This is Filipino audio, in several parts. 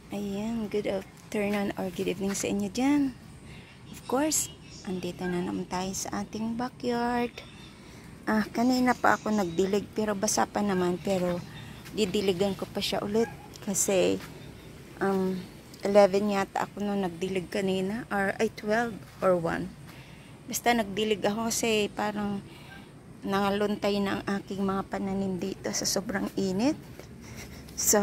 Ayan, good afternoon or good evening sa inyo dyan. Of course, andito na naman tayo sa ating backyard. Kanina pa ako nagdilig pero basa pa naman, pero didiligan ko pa siya ulit kasi 11 yata ako nung nagdilig kanina, or ay 12 or 1. Basta nagdilig ako kasi parang nangaluntay na ang aking mga pananim dito sa sobrang init. So,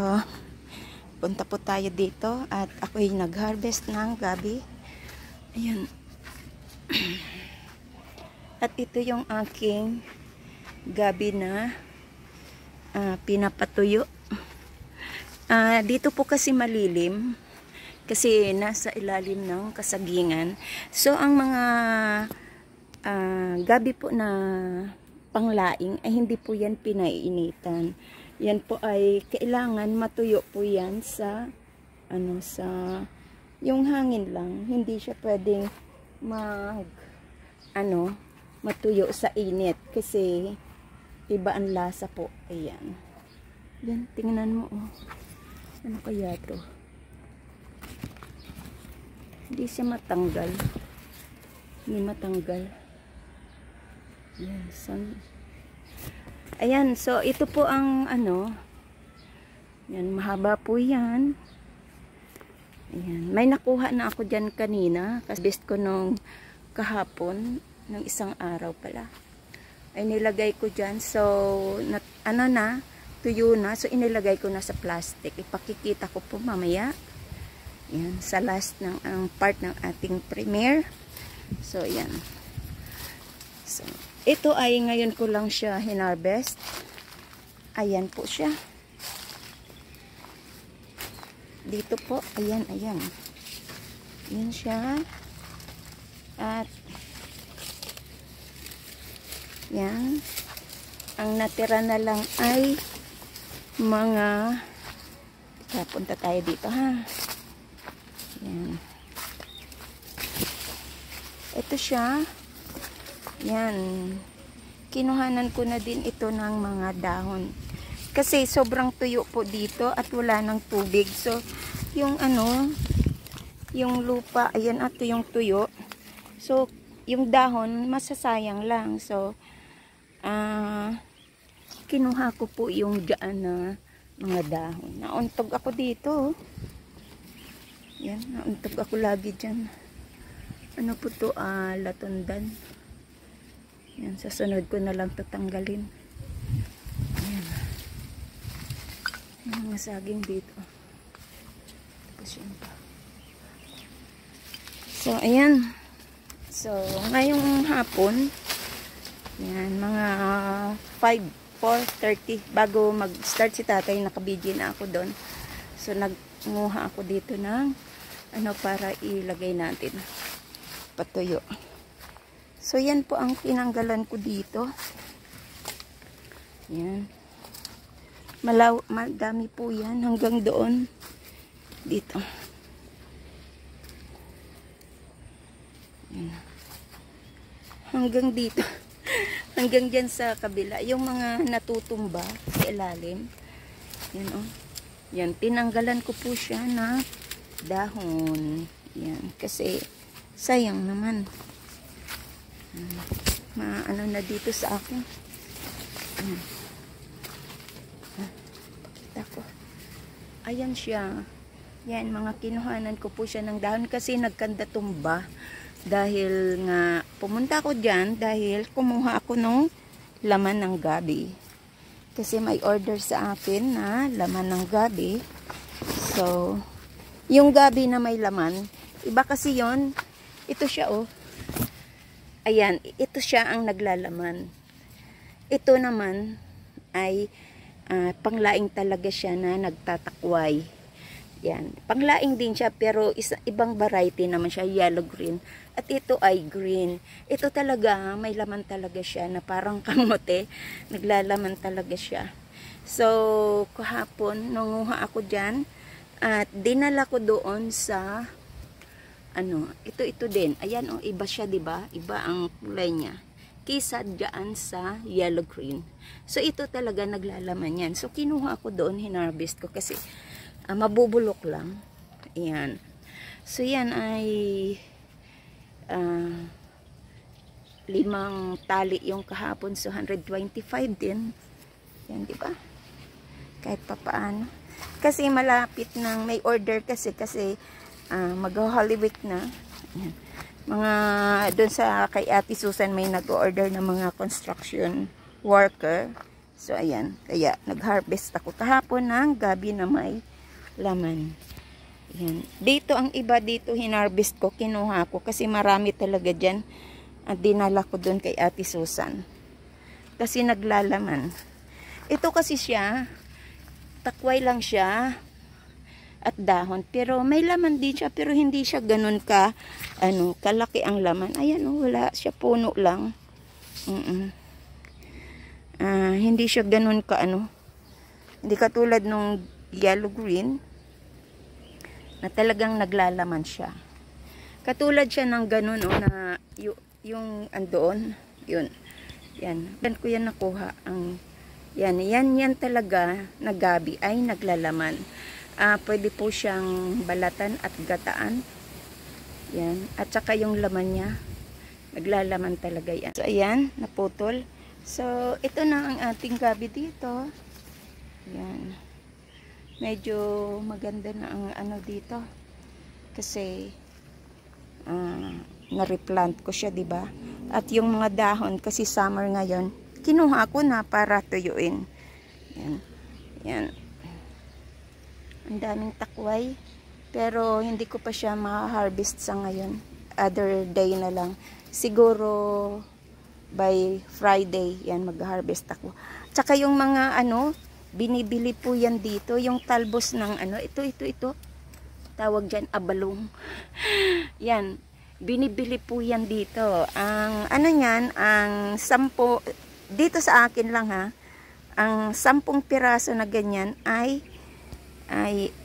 punta po tayo dito at ako'y nag-harvest ng gabi. Ayan. At ito yung aking gabi na pinapatuyo. Dito po kasi malilim kasi nasa ilalim ng kasagingan. So, ang mga gabi po na panglaing ay hindi po yan pinaiinitan. Yan po ay kailangan matuyo po yan sa sa yung hangin lang. Hindi siya pwedeng matuyo sa init kasi iba ang lasa po. Ayan. Yan, tingnan mo oh. Ano kaya to? Hindi siya matanggal. Hindi matanggal. Yan, ayan, so ito po ang yan, mahaba po yan. Ayan, may nakuha na ako dyan kanina. Kasi best ko nung kahapon, ng isang araw pala. Ay nilagay ko dyan. So, tuyo na. So, inilagay ko na sa plastic. Ipakikita ko po mamaya. Yan, sa last ng part ng ating premiere. So, yan. So, ito ay ngayon ko lang siya hinarvest. Ayan po siya. Dito po, ayan. Yan siya. At yan. Ang natira na lang ay mga punta tayo dito ha. Yan. Ito siya. Yan. Kinuhanan ko na din ito ng mga dahon. Kasi sobrang tuyo po dito at wala ng tubig. So, yung yung lupa, ayan ito yung tuyo. So, yung dahon, masasayang lang. So, kinuha ko po yung dyan na mga dahon. Nauntog ako dito. Yan, nauntog ako lagi dyan. Ano po to? Latundan. Yan, sa sunod ko na lang tatanggalin. Ayan. Yung mga saging dito. Tapos yun pa. So, ayan. So, ngayong hapon, yan, mga 4:30 bago mag-start si tatay, nakabidyo na ako doon. So, nagmuha ako dito ng para ilagay natin. Patuyo. So, yan po ang tinanggalan ko dito. Yan. Madami po yan hanggang doon. Dito. Yan. Hanggang dito. Hanggang dyan sa kabila. Yung mga natutumba sa ilalim. Yan o. Yan. Tinanggalan ko po siya na dahon. Yan. Kasi sayang naman. Na dito sa akin. Pakita ko. Ayan siya. Yan, mga kinuhanan ko po siya ng dahon kasi nagkanda tumba. Dahil nga, pumunta ako dyan dahil kumuha ako ng laman ng gabi. Kasi may order sa akin na laman ng gabi. So, yung gabi na may laman, iba kasi yon. Ito siya oh. Ayan, ito siya ang naglalaman. Ito naman ay panglaing talaga siya na nagtatakway. Yan, panglaing din siya pero ibang variety naman siya, yellow green. At ito ay green. Ito talaga, may laman talaga siya na parang kamote. Naglalaman talaga siya. So, kahapon, nanguha ako dyan at dinala ko doon sa ito din. Ayan oh, iba siya, 'di ba? Iba ang kulay niya. kisa dyan sa yellow green. So ito talaga naglalaman yan. So kinuha ko doon, hinarvest ko kasi mabubulok lang. Ayan. So yan ay 5 tali yung kahapon. So 125 din. Yan, di ba? Kahit papaano. Kasi malapit nang may order kasi mag-Holy Week na. Ayan. Mga doon sa kay Ate Susan may nag-order ng mga construction worker. So ayan, kaya nag-harvest ako kahapon ng gabi na may laman. Ayan. Dito ang iba dito hinarvest ko, kinuha ko kasi marami talaga diyan. At dinala ko doon kay Ate Susan. Kasi naglalaman. Ito kasi siya, takway lang siya at dahon, pero may laman din siya, pero hindi siya ganun kalaki ang laman. Ayan, wala siya, puno lang. Hindi siya ganun hindi katulad nung yellow green na talagang naglalaman siya. Katulad siya ng ganun na yung andoon, yun. Yan, dan ko yan nakuha yan talaga na gabi ay naglalaman. Pwede po siyang balatan at gataan. Yan. At saka yung laman niya, naglalaman talaga yan. So, ayan, naputol. So, ito na ang ating gabi dito. Yan. Medyo maganda na ang dito. Kasi, na-replant ko siya, diba? At yung mga dahon, kasi summer ngayon, kinuha ko na para tuyuin. Yan. Yan. Ang daming takway, pero hindi ko pa siya ma-harvest sa ngayon. Other day na lang. Siguro by Friday yan mag-harvest ako. Tsaka yung mga binibili po yan dito, yung talbos ng ito. Tawag dyan abalong. Yan, binibili po yan dito. Ang niyan, ang 10 dito sa akin lang ha. Ang 10 piraso na ganyan ay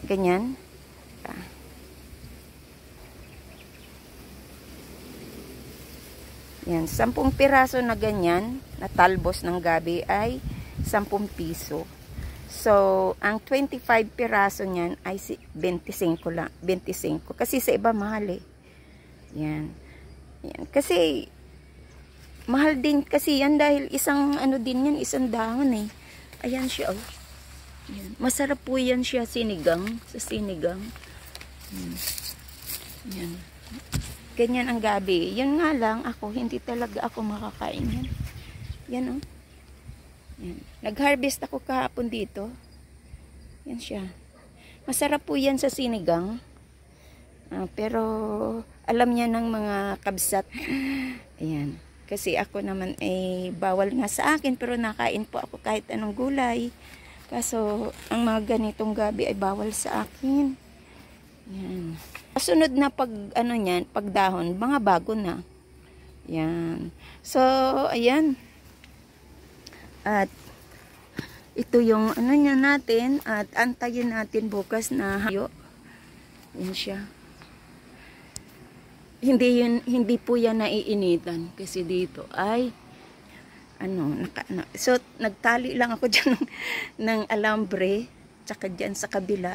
ganyan. Yan, 10 piraso na ganyan na talbos ng gabi ay 10 piso. So, ang 25 piraso niyan ay 25 lang, 25. Kasi sa iba mahal eh. Yan. Yan. Kasi mahal din kasi yan dahil isang din yan, isang dahon eh. Ayan siya oh. Yan. Masarap po yan siya sinigang, sa sinigang. Yan. Ganyan ang gabi. Yan nga lang ako, hindi talaga ako makakain yan. Yan oh. Yan. Nag-harvest ako kahapon dito. Yan siya. Masarap po yan sa sinigang. Pero alam niya ng mga kabsat. Ayan. Kasi ako naman bawal nga sa akin, pero nakain po ako kahit anong gulay. Kaso, ang mga ganitong gabi ay bawal sa akin. Yan. Sunod na niyan, pagdahon, mga bago na. Yan. So, ayan. At, ito yung niya natin. At, antayin natin bukas na hayo. Yan siya. Hindi po yan naiinitan. Kasi dito ay so nagtali lang ako dyan ng alambre tsaka dyan sa kabila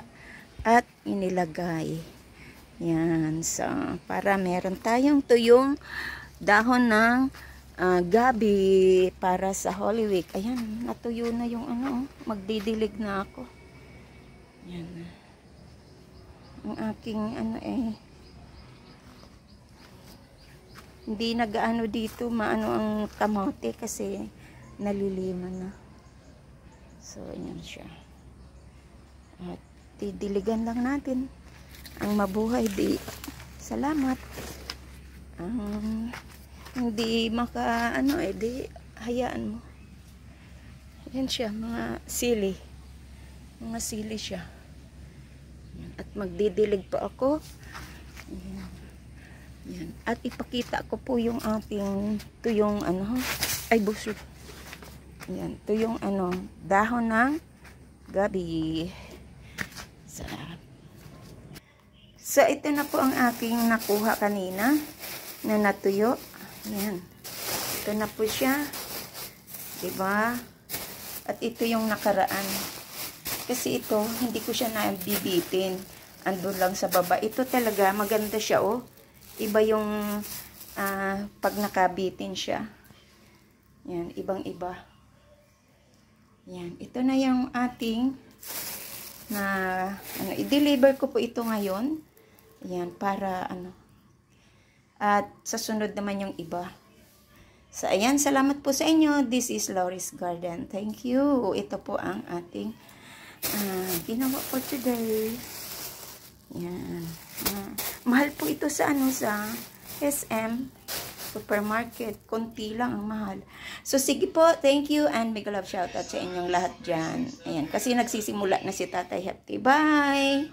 at inilagay yan para meron tayong tuyong dahon ng gabi para sa Holy Week. Ayan, natuyo na yung magdidilig na ako. Yan ang aking hindi nagaano dito maano ang kamote kasi naliliman na. So, ayan siya. At didiligan lang natin ang mabuhay di. Salamat. Hindi di hayaan mo. Ayan siya, mga sili. Mga sili siya. At magdidilig pa ako. Ayan. Yan. At ipakita ko po yung ating tuyong busog. Yan, tuyong dahon ng gabi. So ito na po ang aking nakuha kanina na natuyo. Yan. Ito na po siya. Diba? At ito yung nakaraan. Kasi ito, hindi ko siya nabibitin. Andun lang sa baba. Ito talaga, maganda siya, oh. Iba yung pag nakabitin siya. Yan, ibang-iba. Yan, ito na yung ating i-deliver ko po ito ngayon. Yan, para at sa sunod naman yung iba. So, ayan, salamat po sa inyo. This is Laurie's Garden. Thank you. Ito po ang ating ginawa for today. Yan. Mahal po ito sa sa SM supermarket. Konti lang ang mahal. So, sige po. Thank you and mega love shoutout sa inyong lahat dyan. Ayan. Kasi nagsisimula na si Tatay Hefty. Bye!